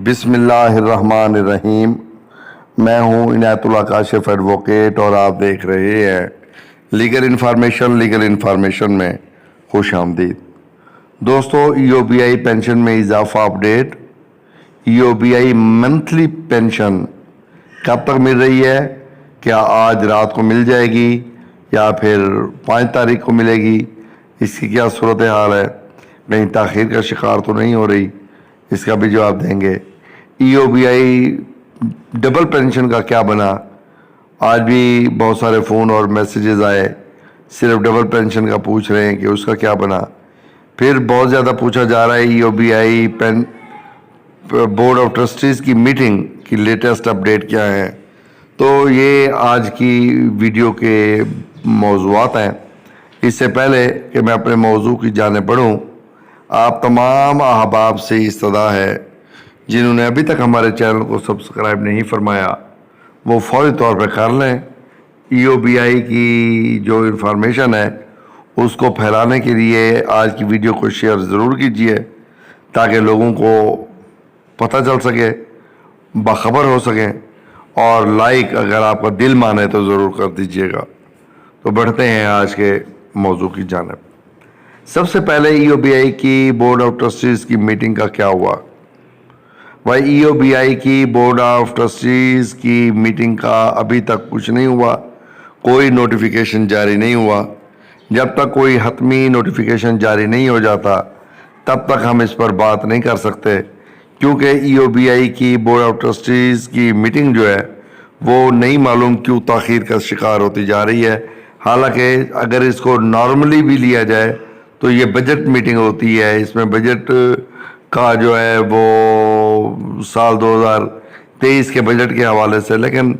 بسم اللہ الرحمن الرحیم۔ میں ہوں عنایت اللہ کاشف ایڈووکیٹ اور آپ دیکھ رہے ہیں لیگل انفارمیشن میں خوش آمدید۔ دوستو، ای او بی آئی پینشن میں اضافہ اپڈیٹ۔ ای او بی آئی منتھلی پینشن کب تک مل رہی ہے؟ کیا آج رات کو مل جائے گی یا پھر 5 تاریخ کو ملے گی؟ اس کی کیا صورتحال ہے؟ کہیں تاخیر کا شکار تو نہیں ہو رہی؟ اس کا بھی جواب دیں گے۔ E O B I double pension کا کیا بنا؟ آج بھی بہت سارے فون اور میسیجز آئے، صرف ڈبل پینشن کا پوچھ رہے ہیں کہ اس کا کیا بنا۔ پھر بہت زیادہ پوچھا جا رہا ہے E O B I board of trustees کی میٹنگ کی لیٹسٹ اپڈیٹ کیا ہے۔ تو یہ آج کی ویڈیو کے موضوعات ہیں۔ اس سے پہلے کہ میں اپنے موضوع کی جانب بڑھوں، آپ تمام احباب سے استدعا ہے جنہوں نے ابھی تک ہمارے چینل کو سبسکرائب نہیں فرمایا وہ فوری طور پہ کر لیں۔ ای او بی آئی کی جو انفارمیشن ہے اس کو پھیلانے کے لیے آج کی ویڈیو کو شیئر ضرور کیجیے تاکہ لوگوں کو پتہ چل سکے، باخبر ہو سکیں، اور لائک اگر آپ کا دل مانے تو ضرور کر دیجیے گا۔ تو بڑھتے ہیں آج کے موضوع کی جانب۔ سب سے پہلے ای او بی آئی کی بورڈ آف ٹرسٹیز کی میٹنگ کا کیا ہوا؟ بھائی، ای او بی آئی کی بورڈ آف ٹرسٹیز کی میٹنگ کا ابھی تک کچھ نہیں ہوا، کوئی نوٹیفیکیشن جاری نہیں ہوا۔ جب تک کوئی حتمی نوٹیفیکیشن جاری نہیں ہو جاتا تب تک ہم اس پر بات نہیں کر سکتے، کیونکہ ای او بی آئی کی بورڈ آف ٹرسٹیز کی میٹنگ جو ہے وہ نہیں معلوم کیوں تاخیر کا شکار ہوتی جا رہی ہے۔ حالانکہ اگر اس کو نارملی بھی لیا جائے تو یہ بجٹ میٹنگ ہوتی ہے، اس میں بجٹ کا جو ہے وہ سال 2023 کے بجٹ کے حوالے سے، لیکن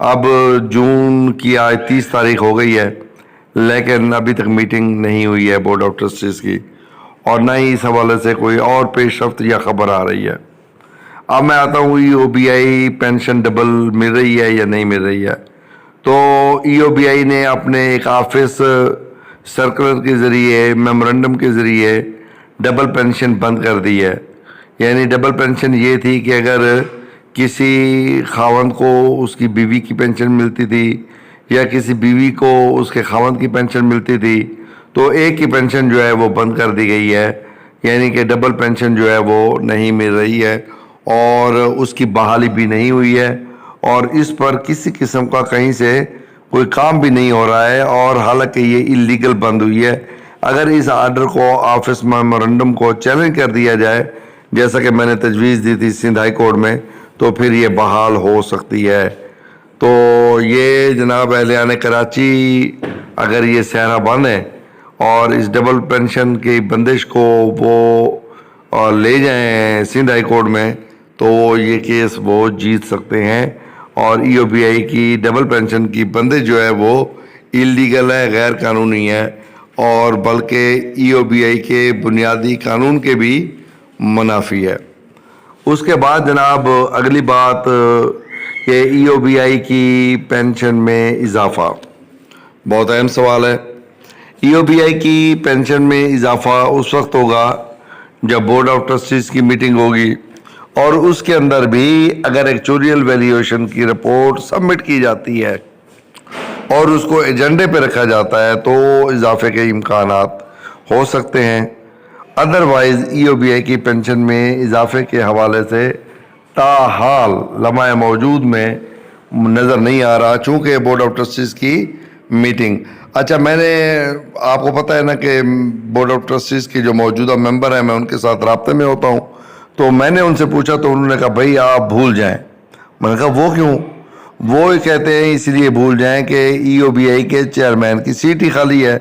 اب جون کی آج 30 تاریخ ہو گئی ہے لیکن ابھی تک میٹنگ نہیں ہوئی ہے بورڈ آف ٹرسٹیز کی، اور نہ ہی اس حوالے سے کوئی اور پیش رفت یا خبر آ رہی ہے۔ اب میں آتا ہوں ای او بی آئی پینشن ڈبل مل رہی ہے یا نہیں مل رہی ہے۔ تو ای او بی آئی نے اپنے ایک آفس سرکولر کے ذریعے، میمورنڈم کے ذریعے ڈبل پینشن بند کر دی ہے۔ یعنی ڈبل پینشن یہ تھی کہ اگر کسی خاوند کو اس کی بیوی کی پینشن ملتی تھی یا کسی بیوی کو اس کے خاوند کی پینشن ملتی تھی تو ایک کی پینشن جو ہے وہ بند کر دی گئی ہے، یعنی کہ ڈبل پینشن جو ہے وہ نہیں مل رہی ہے اور اس کی بحالی بھی نہیں ہوئی ہے، اور اس پر کسی قسم کا کہیں سے کوئی کام بھی نہیں ہو رہا ہے، اور حالانکہ یہ اللیگل بند ہوئی ہے۔ اگر اس آرڈر کو، آفس میمورنڈم کو چیلنج کر دیا جائے جیسا کہ میں نے تجویز دی تھی سندھ ہائی کورٹ میں، تو پھر یہ بحال ہو سکتی ہے۔ تو یہ جناب اہلیان کراچی اگر یہ صحرا بند ہے اور اس ڈبل پینشن کی بندش کو وہ لے جائیں سندھ ہائی کورٹ میں تو یہ کیس وہ جیت سکتے ہیں، اور ای او بی آئی کی ڈبل پینشن کی بندش جو ہے وہ اللیگل ہے، غیر قانونی ہے، اور بلکہ ای او بی آئی کے بنیادی قانون کے بھی منافی ہے۔ اس کے بعد جناب اگلی بات کہ ای او بی آئی کی پینشن میں اضافہ، بہت اہم سوال ہے۔ ای او بی آئی کی پینشن میں اضافہ اس وقت ہوگا جب بورڈ آف ٹرسٹیز کی میٹنگ ہوگی اور اس کے اندر بھی اگر ایکچوریل ویلیویشن کی رپورٹ سبمٹ کی جاتی ہے اور اس کو ایجنڈے پہ رکھا جاتا ہے تو اضافے کے امکانات ہو سکتے ہیں۔ ادروائز ای او بی آئی کی پینشن میں اضافے کے حوالے سے تاحال لمحہ موجود میں نظر نہیں آ رہا، چونکہ بورڈ آف ٹرسٹیز کی میٹنگ۔ اچھا، میں نے آپ کو پتہ ہے نا کہ بورڈ آف ٹرسٹیز کے جو موجودہ ممبر ہیں میں ان کے ساتھ رابطے میں ہوتا ہوں، تو میں نے ان سے پوچھا تو انہوں نے کہا بھائی آپ بھول جائیں۔ میں نے کہا وہ کیوں؟ وہ کہتے ہیں اس لیے بھول جائیں کہ ای او بی آئی کے چیئرمین کی سیٹ ہی خالی ہے۔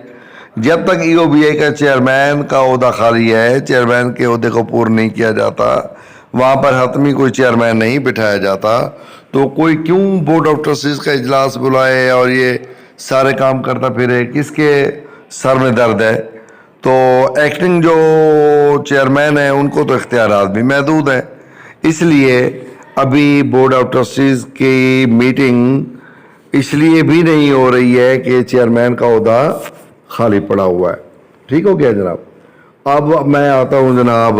جب تک ای او بی آئی کا چیئرمین کا عہدہ خالی ہے، چیئرمین کے عہدے کو پور نہیں کیا جاتا، وہاں پر حتمی کوئی چیئرمین نہیں بٹھایا جاتا، تو کوئی کیوں بورڈ آف ٹرسٹیز کا اجلاس بلائے اور یہ سارے کام کرتا پھرے؟ کس کے سر میں درد ہے؟ تو ایکٹنگ جو چیئرمین ہیں ان کو تو اختیارات بھی محدود ہیں، اس لیے ابھی بورڈ آف ٹرسٹیز کی میٹنگ اس لیے بھی نہیں ہو رہی ہے کہ چیئرمین کا عہدہ خالی پڑا ہوا ہے۔ ٹھیک ہو گیا جناب؟ اب میں آتا ہوں جناب